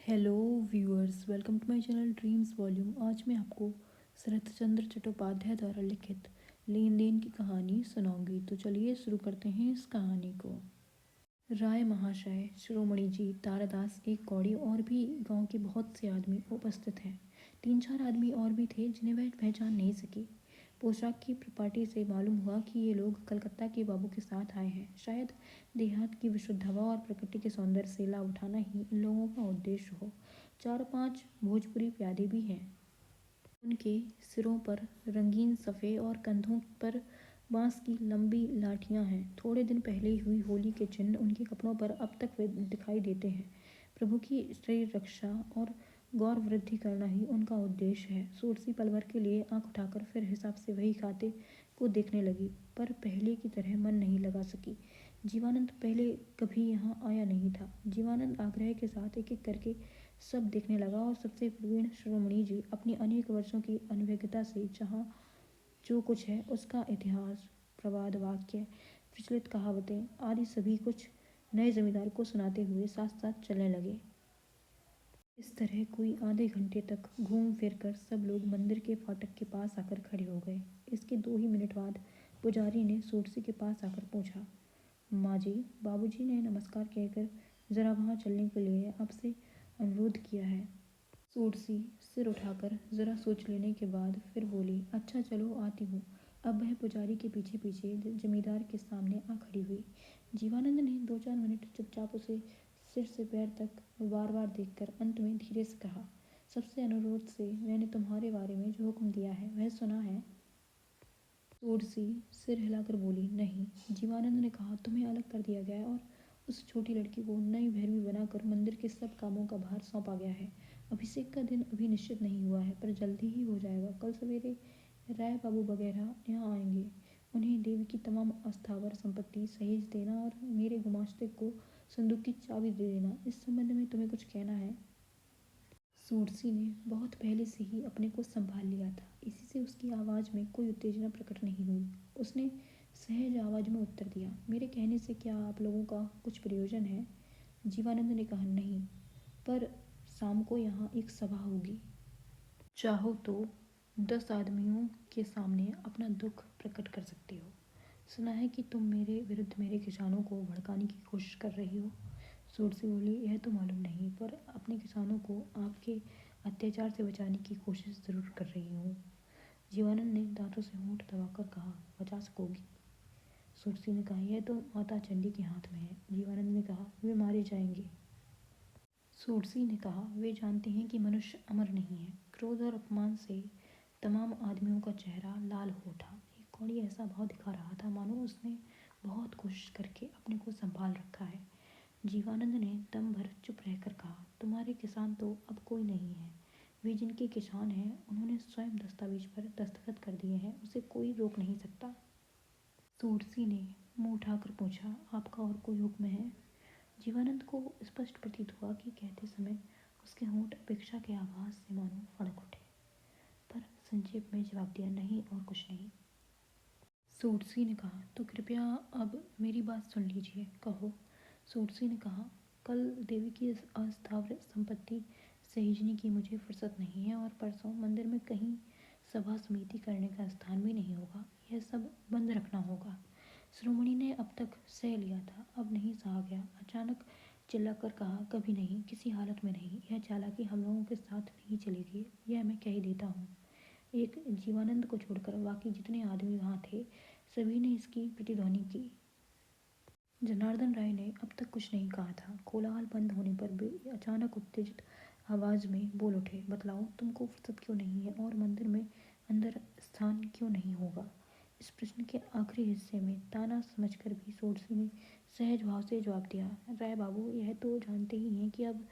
Hello viewers, welcome to my channel dreams volume. आज मैं आपको शरत चंद्र चट्टोपाध्याय द्वारा लिखित लेन देन की कहानी सुनाऊंगी। तो चलिए शुरू करते हैं इस कहानी को। राय महाशय, शिरोमणि जी, तारादास, एक कौड़ी और भी गांव के बहुत से आदमी उपस्थित हैं। 3-4 आदमी और भी थे जिन्हें वह पहचान नहीं सकी। पोशाक की प्रपाटी से मालूम हुआ कि ये लोग कलकत्ता के बाबू के साथ आए हैं। शायद देहात की विशुद्ध हवा और प्रकृति के सौंदर्य से लाभ उठाना ही इन लोगों का उद्देश्य हो। 4-5 भोजपुरी प्यादे भी हैं। उनके सिरों पर रंगीन सफ़े और कंधों पर बांस की लंबी लाठियां हैं। थोड़े दिन पहले हुई होली के चिन्ह उनके कपड़ों पर अब तक वे दिखाई देते हैं। प्रभु की शरीर रक्षा और गौर वृद्धि करना ही उनका उद्देश्य है। सूरसी पल भर के लिए आंख उठाकर फिर हिसाब से वही खाते को देखने लगी, पर पहले की तरह मन नहीं लगा सकी। जीवानंद पहले कभी यहाँ आया नहीं था। जीवानंद आग्रह के साथ एक एक करके सब देखने लगा और सबसे प्रवीण शिरोमणि जी अपनी अनेक वर्षों की अनुभज्ञता से जहाँ जो कुछ है उसका इतिहास, प्रवाद वाक्य, प्रचलित कहावतें आदि सभी कुछ नए जमींदार को सुनाते हुए साथ साथ चलने लगे। इस तरह कोई आधे घंटे तक घूम फिर कर सब लोग मंदिर के फाटक के पास आकर खड़े हो गए। इसके 2 ही मिनट बाद पुजारी ने सोरसी के पास आकर पूछा, माँ जी, बाबूजी ने नमस्कार कहकर जरा वहाँ चलने के लिए आपसे अनुरोध किया है। सोरसी सिर उठाकर जरा सोच लेने के बाद फिर बोली, अच्छा चलो आती हूँ। अब वह पुजारी के पीछे पीछे जमींदार के सामने आ खड़ी हुई। जीवानंद ने 2-4 मिनट चुपचाप उसे सिर से पैर तक बार बार देखकर अंत में धीरे से कहा, सबसे अनुरोध से मैंने तुम्हारे बारे में जो हुक्म दिया है वह सुना है? सोरसी सिर हिलाकर बोली, नहीं। जीवानंद ने कहा, तुम्हें अलग कर दिया गया है और उस छोटी लड़की को नई भैरवी बनाकर मंदिर के सब कामों का भार सौंपा गया है। अभिषेक का दिन अभी निश्चित नहीं हुआ है, पर जल्दी ही हो जाएगा। कल सवेरे राय बाबू वगैरह यहाँ आएंगे। उन्हें देवी की तमाम अस्थावर संपत्ति सहेज देना और मेरे गुमाश्ते को संदूक की चाबी दे देना। इस संबंध में तुम्हें कुछ कहना है? सोरसी ने बहुत पहले से ही अपने को संभाल लिया था, इसी से उसकी आवाज़ में कोई उत्तेजना प्रकट नहीं हुई। उसने सहज आवाज़ में उत्तर दिया, मेरे कहने से क्या आप लोगों का कुछ प्रयोजन है? जीवानंद ने कहा, नहीं, पर शाम को यहाँ एक सभा होगी। चाहो तो 10 आदमियों के सामने अपना दुख प्रकट कर सकती हो। सुना है कि तुम मेरे विरुद्ध मेरे किसानों को भड़काने की कोशिश कर रही हो। सोरसी बोली, यह तो मालूम नहीं, पर अपने किसानों को आपके अत्याचार से बचाने की कोशिश ज़रूर कर रही हूँ। जीवानंद ने दांतों से होंठ दबाकर कहा, बचा सकोगी? सोरसी ने कहा, यह तो माता चंडी के हाथ में है। जीवानंद ने कहा, वे मारे जाएंगे। सोरसी ने कहा, वे जानते हैं कि मनुष्य अमर नहीं है। क्रोध और अपमान से तमाम आदमियों का चेहरा लाल हो उठा। एक कौड़ी ऐसा भाव दिखा रहा था मानो उसने बहुत कोशिश करके अपने को संभाल रखा है। जीवानंद ने दम भर चुप रहकर कहा, तुम्हारे किसान तो अब कोई नहीं है। वे जिनके किसान हैं उन्होंने स्वयं दस्तावेज पर दस्तखत कर दिए हैं, उसे कोई रोक नहीं सकता। सोरसी ने मुंह उठाकर पूछा, आपका और कोई हुक्म है? जीवानंद को स्पष्ट प्रतीत हुआ कि कहते समय उसके होंठ अपेक्षा के आभास से मानो फड़क उठे, पर संक्षेप में जवाब दिया, नहीं और कुछ नहीं। सोरसी ने कहा, तो कृपया अब मेरी बात सुन लीजिए, कहो। सोरसी ने कहा, कल देवी की अस्थावर संपत्ति सहेजने की मुझे फुर्सत नहीं है और परसों मंदिर में कहीं सभा समिति करने का स्थान भी नहीं होगा। यह सब बंद रखना होगा। शिरोमणि ने अब तक सह लिया था, अब नहीं सहा गया। अचानक चिल्लाकर कहा, कभी नहीं, किसी हालत में नहीं। यह चालाकी हम लोगों के साथ नहीं चलेगी, यह मैं कह ही देता हूँ। एक जीवानंद को छोड़कर बाकी जितने आदमी वहाँ थे सभी ने इसकी प्रतिध्वनि की। जनार्दन राय ने अब तक कुछ नहीं कहा था। कोलाहल बंद होने पर वे अचानक उत्तेजित आवाज में बोल उठे, बतलाओ, तुमको फुर्सत क्यों नहीं है और मंदिर में अंदर स्थान क्यों नहीं होगा? इस प्रश्न के आखिरी हिस्से में ताना समझकर भी सोरसी ने सहज भाव से जवाब दिया, राय बाबू, यह तो जानते ही हैं कि अब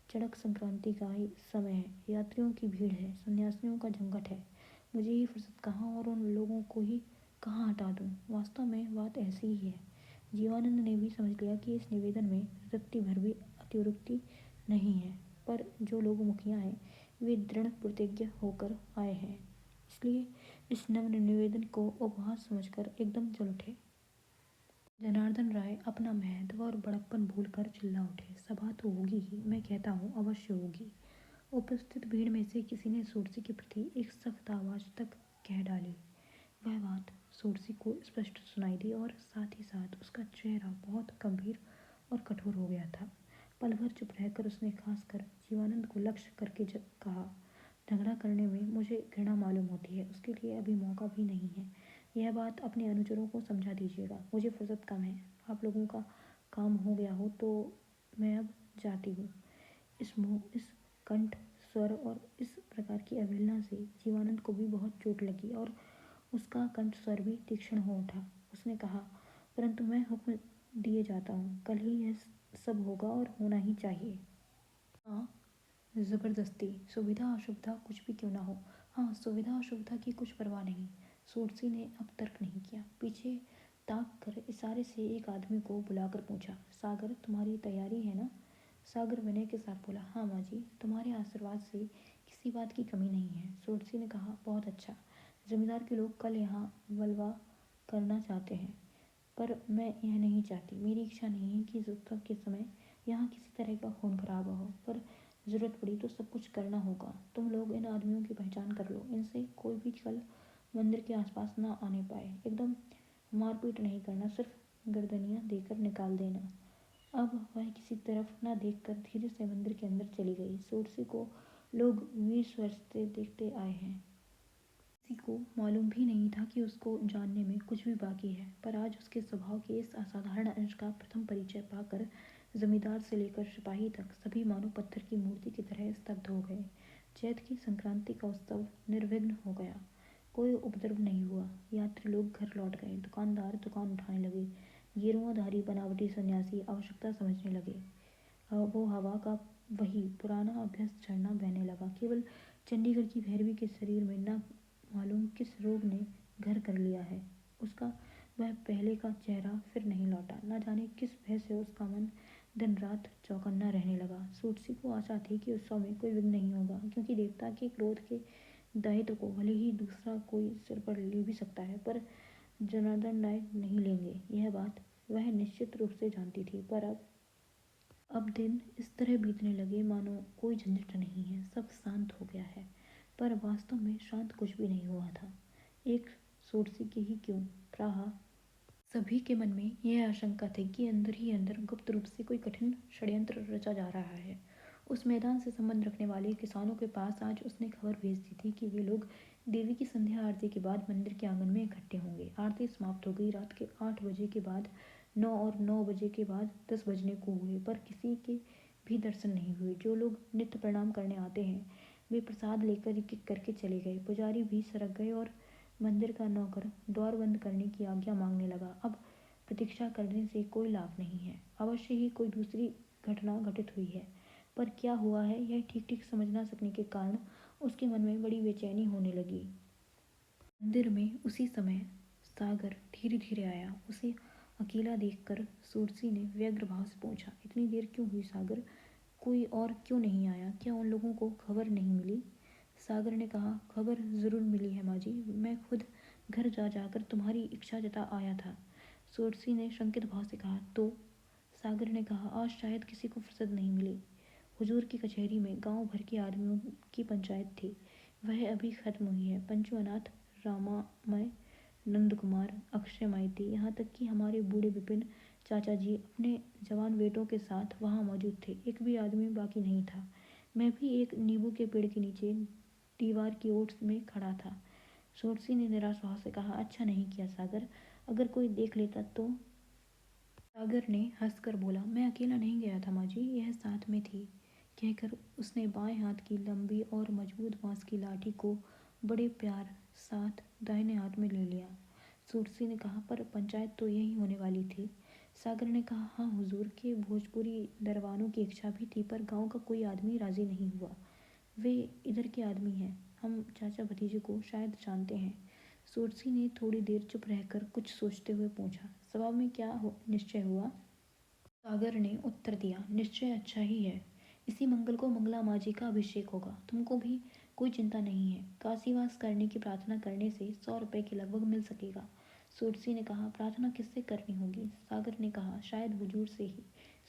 चड़क संक्रांति का ही समय है, यात्रियों की भीड़ है, सन्यासियों का झंझट है। मुझे ही फुर्सत कहाँ और उन लोगों को ही कहाँ हटा दूँ? वास्तव में बात ऐसी ही है। जीवानंद ने भी समझ लिया कि इस निवेदन में रत्ती भर भी अतिवृत्ति नहीं है, पर जो लोग मुखिया हैं वे दृढ़ प्रतिज्ञ होकर आए हैं, इसलिए इस नम्र निवेदन को उपहास समझकर एकदम चल उठे। जनार्दन राय अपना महत्व और बड़प्पन भूलकर चिल्ला उठे, सभा तो होगी ही, मैं कहता हूँ अवश्य होगी। उपस्थित भीड़ में से किसी ने सोरसी के प्रति एक सख्त आवाज तक कह डाली। वह बात सोरसी को स्पष्ट सुनाई दी और साथ ही साथ उसका चेहरा बहुत गंभीर और कठोर हो गया था। पल भर चुप रहकर उसने खासकर जीवानंद को लक्ष्य करके कहा, झगड़ा करने में मुझे घृणा मालूम होती है, उसके लिए अभी मौका भी नहीं है। यह बात अपने अनुचरों को समझा दीजिएगा, मुझे फुर्सत कम है। आप लोगों का काम हो गया हो तो मैं अब जाती हूँ। इस कंठ स्वर और इस प्रकार की अवहेलना से जीवानंद को भी बहुत चोट लगी और उसका कंठ स्वर भी तीक्ष्ण हो उठा। उसने कहा, परंतु मैं हुक्म दिए जाता हूँ, कल ही यह सब होगा और होना ही चाहिए। हाँ, जबरदस्ती, सुविधा अशुविधा कुछ भी क्यों ना हो। हाँ, सुविधा अशुविधा की कुछ परवाह नहीं। सोरसी ने अब तर्क नहीं किया। पीछे ताक कर इशारे से एक आदमी को बुलाकर पूछा, सागर तुम्हारी तैयारी है ना? सागर विनय के साथ बोला, हाँ माँ जी, तुम्हारे आशीर्वाद से किसी बात की कमी नहीं है। सोरसी ने कहा, बहुत अच्छा। जमींदार के लोग कल यहाँ वलवा करना चाहते हैं, पर मैं यह नहीं चाहती। मेरी इच्छा नहीं है कि उत्सव के समय यहाँ किसी तरह का खून खराबा हो, पर ज़रूरत पड़ी तो सब कुछ करना होगा। तुम लोग इन आदमियों की पहचान कर लो, इनसे कोई भी कल मंदिर के आसपास ना आने पाए। एकदम मारपीट नहीं करना, सिर्फ गर्दनियाँ देकर निकाल देना। अब वह किसी तरफ न देखकर धीरे से मंदिर के अंदर चली गई। सोरसी को लोग 20 वर्ष से देखते आए हैं। किसी को मालूम भी नहीं था कि उसको जानने में कुछ भी बाकी है, पर आज उसके स्वभाव के इस असाधारण अंश का प्रथम परिचय पाकर जमींदार से लेकर सिपाही तक सभी मानो पत्थर की मूर्ति की तरह स्तब्ध हो गए। चैत की संक्रांति का उत्सव निर्विघ्न हो गया। कोई उपद्रव नहीं हुआ। यात्री लोग घर लौट गए। दुकानदार दुकान उठाने लगे। गेरुआधारी बनावटी सन्यासी आवश्यकता समझने लगे। वो हवा का वही पुराना अभ्यस्त झरना बहने लगा। केवल चंडीगढ़ की भैरवी के शरीर में न मालूम किस रोग ने घर कर लिया है। उसका वह पहले का चेहरा फिर नहीं लौटा। न जाने किस भय से उसका मन दिन रात चौकन्ना रहने लगा। सोरसी को आशा थी कि उत्सव में कोई विघ्न नहीं होगा, क्योंकि देवता के क्रोध के दायित्व को भले ही दूसरा कोई सिर पर ले भी सकता है, पर जनार्दन राय नहीं लेंगे, यह बात वह निश्चित रूप से जानती थी। पर अब दिन इस तरह बीतने लगे मानो कोई झंझट नहीं है, सब शांत हो गया है। पर वास्तव में शांत कुछ भी नहीं हुआ था। एक सोरसी के ही क्यों, प्राह सभी के मन में यह आशंका थी कि अंदर ही अंदर गुप्त रूप से कोई कठिन षड्यंत्र रचा जा रहा है। उस मैदान से संबंध रखने वाले किसानों के पास आज उसने खबर भेज दी थी कि वे लोग देवी की संध्या आरती के बाद मंदिर के आंगन में इकट्ठे होंगे। आरती समाप्त हो गई। रात के 8 बजे के बाद 9 और 9 बजे के बाद 10 बजने को हुए, पर किसी के भी दर्शन नहीं हुए। जो लोग नित्य प्रणाम करने आते हैं वे प्रसाद लेकर एक एक करके चले गए। पुजारी भी सरक गए और मंदिर का नौकर द्वार बंद करने की आज्ञा मांगने लगा। अब प्रतीक्षा करने से कोई लाभ नहीं है। अवश्य ही कोई दूसरी घटना घटित हुई है, पर क्या हुआ है यह ठीक ठीक समझ ना सकने के कारण उसके मन में बड़ी बेचैनी होने लगी। मंदिर में उसी समय सागर धीरे धीरे आया। उसे अकेला देखकर सोरसी ने व्यग्र भाव से पूछा, इतनी देर क्यों हुई सागर? कोई और क्यों नहीं आया? क्या उन लोगों को खबर नहीं मिली? सागर ने कहा, खबर जरूर मिली है माँ जी, मैं खुद घर जा जाकर तुम्हारी इच्छा जता आया था। सोरसी ने शंकित भाव से कहा, तो? सागर ने कहा, आज शायद किसी को फुर्सत नहीं मिली। हुजूर की कचहरी में गांव भर के आदमियों की पंचायत थी, वह अभी खत्म हुई है। पंचू अनाथ, रामामय, नंद कुमार, अक्षय माइती, यहाँ तक कि हमारे बूढ़े विपिन चाचा जी अपने जवान बेटों के साथ वहाँ मौजूद थे। एक भी आदमी बाकी नहीं था। मैं भी एक नींबू के पेड़ के नीचे दीवार की ओट में खड़ा था। सोरसी ने निराश भाव से कहा, अच्छा नहीं किया सागर, अगर कोई देख लेता तो? सागर ने हंसकर बोला, मैं अकेला नहीं गया था माँ जी, यह साथ में थी। कहकर उसने बाएं हाथ की लंबी और मजबूत बांस की लाठी को बड़े प्यार साथ दाहिने हाथ में ले लिया। सुरसी ने कहा, पर पंचायत तो यही होने वाली थी। सागर ने कहा, हाँ हुजूर के भोजपुरी दरबानों की इच्छा भी थी, पर गांव का कोई आदमी राजी नहीं हुआ। वे इधर के आदमी हैं, हम चाचा भतीजे को शायद जानते हैं। सोरसी ने थोड़ी देर चुप रहकर कुछ सोचते हुए पूछा, सभा में क्या निश्चय हुआ? सागर ने उत्तर दिया, निश्चय अच्छा ही है। इसी मंगल को मंगला माँ जी का अभिषेक होगा। तुमको भी कोई चिंता नहीं है। काशीवास करने की प्रार्थना करने से 100 रुपये के लगभग मिल सकेगा। सोरसी ने कहा, प्रार्थना किससे करनी होगी? सागर ने कहा, शायद हुजूर से ही।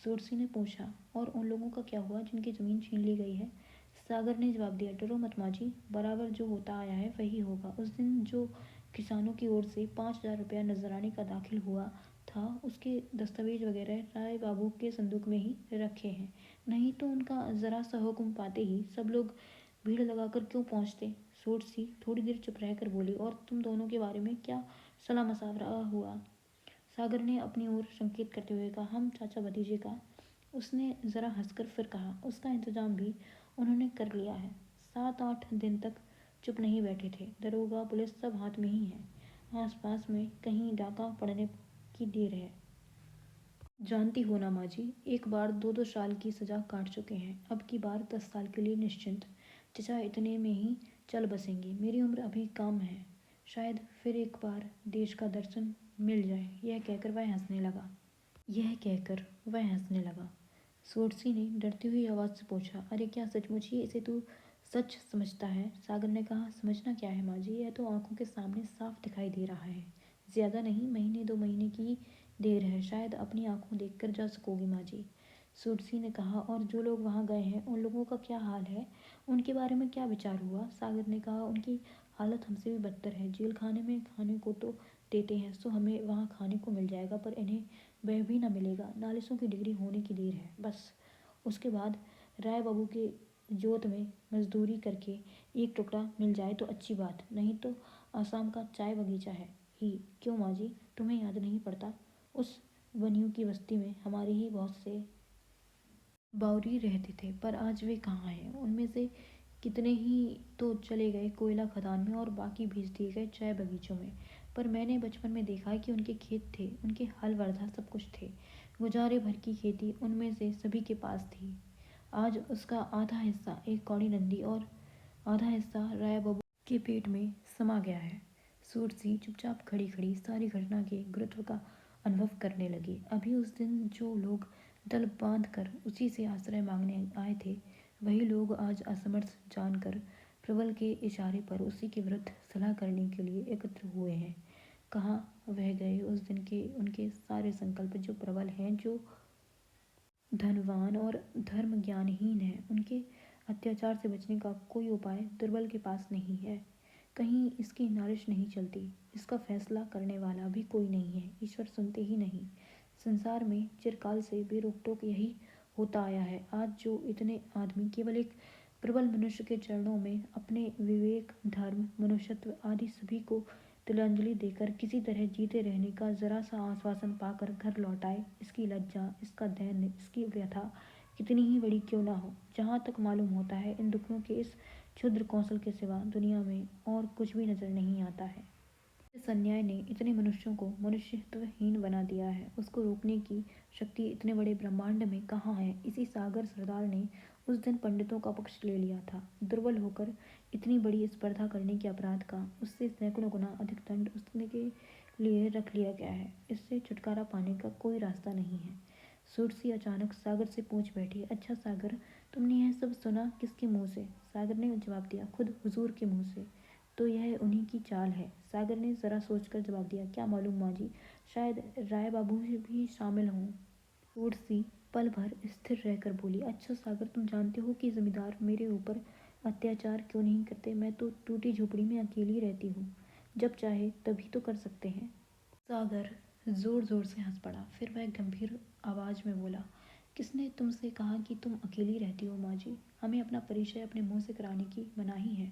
सोरसी ने पूछा, और उन लोगों का क्या हुआ जिनकी ज़मीन छीन ली गई है? सागर ने जवाब दिया, डरो मत माँ जी, बराबर जो होता आया है वही होगा। उस दिन जो किसानों की ओर से 5,000 रुपया नजराने का दाखिल हुआ था, उसके दस्तावेज वगैरह राय बाबू के संदूक में ही रखे हैं। नहीं तो उनका ज़रा सा हुक्म पाते ही सब लोग भीड़ लगाकर क्यों पहुंचते? सोरसी थोड़ी देर चुप रहकर बोली, और तुम दोनों के बारे में क्या सलाह मशवरा हुआ? सागर ने अपनी ओर संकेत करते हुए कहा, हम चाचा भतीजे का। उसने ज़रा हंसकर फिर कहा, उसका इंतजाम भी उन्होंने कर लिया है। 7-8 दिन तक चुप नहीं बैठे थे। दरोगा पुलिस सब हाथ में ही है। आसपास में कहीं डाका पड़ने की देर है। जानती हो ना माँ जी, एक बार 2-2 साल की सजा काट चुके हैं, अब की बार 10 साल के लिए निश्चिंत। चचा इतने में ही चल बसेंगे, मेरी उम्र अभी कम है, शायद फिर एक बार देश का दर्शन मिल जाए। वह हंसने लगा। सोरसी ने डरती हुई आवाज़ से पूछा, अरे क्या सचमुच ही इसे तू सच समझता है? सागर ने कहा, समझना क्या है माँ जी, यह तो आंखों के सामने साफ दिखाई दे रहा है। ज़्यादा नहीं, महीने 2 महीने की देर है, शायद अपनी आंखों देखकर जा सकोगी माँ जी। सोरसी ने कहा, और जो लोग वहाँ गए हैं उन लोगों का क्या हाल है? उनके बारे में क्या विचार हुआ? सागर ने कहा, उनकी हालत हमसे भी बदतर है। जेल खाने में खाने को तो देते हैं, सो हमें वहाँ खाने को मिल जाएगा, पर इन्हें वह भी न मिलेगा। नालिशों की डिग्री होने की देर है बस। उसके बाद राय बाबू के जोत में मजदूरी करके एक टुकड़ा मिल जाए तो अच्छी बात, नहीं तो आसाम का चाय बगीचा है ही। क्यों माँ जी, तुम्हें याद नहीं पड़ता? उस बनियों की बस्ती में हमारे ही बहुत से बावरी रहते थे, पर आज वे कहाँ हैं? उनमें से कितने ही तो चले गए कोयला खदान में, और बाकी भेज दिए गए चाय बगीचों में। पर मैंने बचपन में देखा है कि उनके खेत थे, उनके हल वर्धा सब कुछ थे। गुजारे भर की खेती उनमें से सभी के पास थी। आज उसका आधा हिस्सा एक कौड़ी नंदी और आधा हिस्सा राय बाबू के पेट में समा गया है। सूरसी चुपचाप खड़ी खड़ी सारी घटना के गुरुत्व का अनुभव करने लगी। अभी उस दिन जो लोग दल बांध कर उसी से आश्रय मांगने आए थे, वही लोग आज असमर्थ जानकर प्रबल के इशारे पर उसी के विरुद्ध सलाह करने के लिए एकत्र हुए हैं। कहाँ वह गए उस दिन के उनके सारे संकल्प, जो प्रबल हैं, जो धनवान और धर्म ज्ञानहीन है? उनके अत्याचार से बचने का कोई उपाय दुर्बल के पास नहीं है। कहीं इसकी नालिश नहीं चलती, इसका फैसला करने वाला भी कोई नहीं है। ईश्वर सुनते ही नहीं। संसार में चिरकाल से बेरोक टोक यही होता आया है। आज जो इतने आदमी केवल एक प्रबल मनुष्य के चरणों में अपने विवेक, धर्म, मनुष्यत्व आदि सभी को तिलांजलि देकर किसी तरह जीते रहने का जरा सा आश्वासन पाकर घर लौट आए, इसकी लज्जा, इसका दैन्य, इसकी व्यथा कितनी ही बड़ी क्यों ना हो, जहाँ तक मालूम होता है, इन दुखियों के इस क्षुद्र कौशल के सिवा दुनिया में और कुछ भी नजर नहीं आता है। इस अन्याय ने इतने मनुष्यों को मनुष्यत्वहीन बना दिया है, उसको रोकने की शक्ति इतने बड़े ब्रह्मांड में कहाँ है? इसी सागर सरदार ने उस दिन पंडितों का पक्ष ले लिया था। दुर्बल होकर इतनी बड़ी स्पर्धा करने के अपराध का उससे सैकड़ों गुना अधिक दंड उसके लिए रख लिया गया है। इससे छुटकारा पाने का कोई रास्ता नहीं है। सुरसी अचानक सागर से पूछ बैठी, अच्छा सागर, तुमने यह सब सुना किसके मुंह से? सागर ने जवाब दिया, खुद हुजूर के मुंह से। तो यह उन्हीं की चाल है? सागर ने जरा सोचकर जवाब दिया, क्या मालूम माँ जी, शायद राय बाबू भी शामिल हों। तुलसी पल भर स्थिर रहकर बोली, अच्छा सागर, तुम जानते हो कि जमींदार मेरे ऊपर अत्याचार क्यों नहीं करते? मैं तो टूटी झोपड़ी में अकेली रहती हूँ, जब चाहे तभी तो कर सकते हैं। सागर जोर जोर से हंस पड़ा, फिर वह गंभीर आवाज में बोला, किसने तुमसे कहा कि तुम अकेली रहती हो माँ जी? हमें अपना परिचय अपने मुंह से कराने की मनाही है,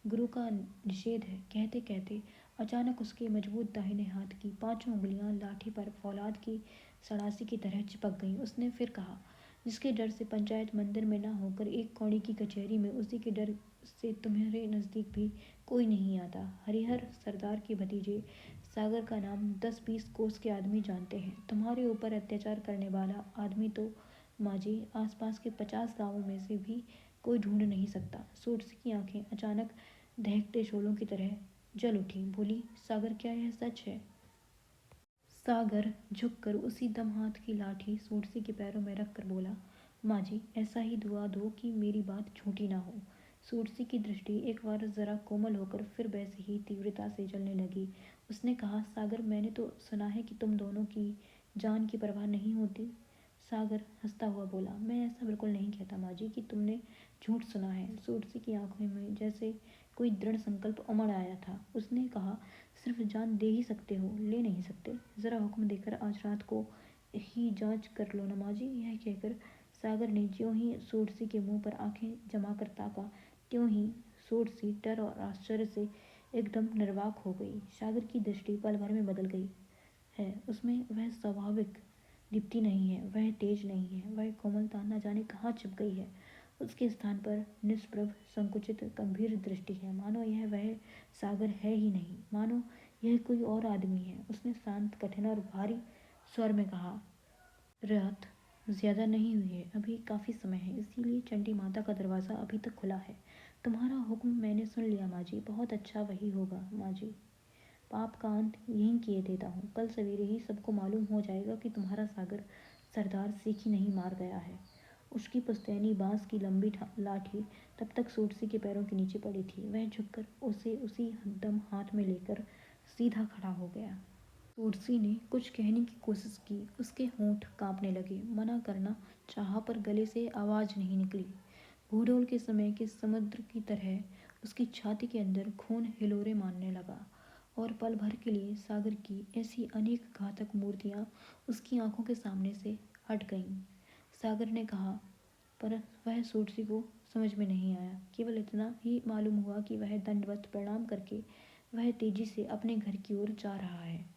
गुरु का निषेध है। कहते कहते अचानक उसके मजबूत दाहिने हाथ की 5 उंगलियां लाठी पर फौलाद की सड़ासी की तरह चिपक गईं। उसने फिर कहा, जिसके डर से पंचायत मंदिर में ना होकर एक कौड़ी की कचहरी में, उसी के डर से तुम्हारे नज़दीक भी कोई नहीं आता। हरिहर सरदार के भतीजे सागर का नाम 10-20 कोस के आदमी जानते हैं। तुम्हारे ऊपर अत्याचार करने वाला आदमी तो माँ जी आसपास के 50 गांवों में से भी कोई ढूंढ नहीं सकता। सोरसी की आंखें अचानक दहकते शोलों की तरह जल उठी। बोली, सागर, क्या यह सच है? सागर झुककर उसी दम हाथ की लाठी सोरसी के पैरों में रखकर बोला, माँ जी ऐसा ही दुआ दो कि मेरी बात झूठी ना हो। सूरसी की दृष्टि एक बार जरा कोमल होकर फिर वैसे ही तीव्रता से जलने लगी। उसने कहा, सागर, मैंने तो सुना है कि तुम दोनों की जान की परवाह नहीं होती। सागर हंसता हुआ बोला, मैं ऐसा बिल्कुल नहीं कहता माँ जी कि तुमने झूठ सुना है। सूरसी की आंखों में जैसे कोई दृढ़ संकल्प उमड़ आया था। उसने कहा, सिर्फ जान दे ही सकते हो, ले नहीं सकते। जरा हुक्म देकर आज रात को ही जांच कर लो ना माँ जी। यह कहकर सागर ने ज्यों ही सूरसी के मुंह पर आंखें जमा कर ताका, त्यों ही सूरसी डर और आश्चर्य से एकदम निर्वाक हो गई। सागर की दृष्टि पल भर में बदल गई है। उसमें वह स्वाभाविक दीप्ति नहीं है, वह तेज नहीं है, वह कोमलता न जाने कहाँ छिप गई है। उसके स्थान पर निष्प्रभ, संकुचित, गंभीर दृष्टि है, मानो यह वह सागर है ही नहीं, मानो यह कोई और आदमी है। उसने शांत, कठिन और भारी स्वर में कहा, रात ज्यादा नहीं हुई है, अभी काफी समय है, इसीलिए चंडी माता का दरवाजा अभी तक खुला है। तुम्हारा हुक्म मैंने सुन लिया माँ जी, बहुत अच्छा वही होगा माँ जी। पाप का अंत यहीं किए देता हूँ। कल सवेरे ही सबको मालूम हो जाएगा कि तुम्हारा सागर सरदार सीखी नहीं मार गया है। उसकी पुश्तैनी बांस की लंबी लाठी तब तक सूरसी के पैरों के नीचे पड़ी थी। वह झुककर उसे उसी दम हाथ में लेकर सीधा खड़ा हो गया। सूरसी ने कुछ कहने की कोशिश की। उसके होंठ कांपने लगे। मना करना चाहा पर गले से आवाज नहीं निकली। भूडोल के समय के समुद्र की तरह उसकी छाती के अंदर खून हिलोरे मारने लगा और पल भर के लिए सागर की ऐसी अनेक घातक मूर्तियां उसकी आंखों के सामने से हट गईं। सागर ने कहा, पर वह सूरसी को समझ में नहीं आया। केवल इतना ही मालूम हुआ कि वह दंडवत प्रणाम करके वह तेजी से अपने घर की ओर जा रहा है।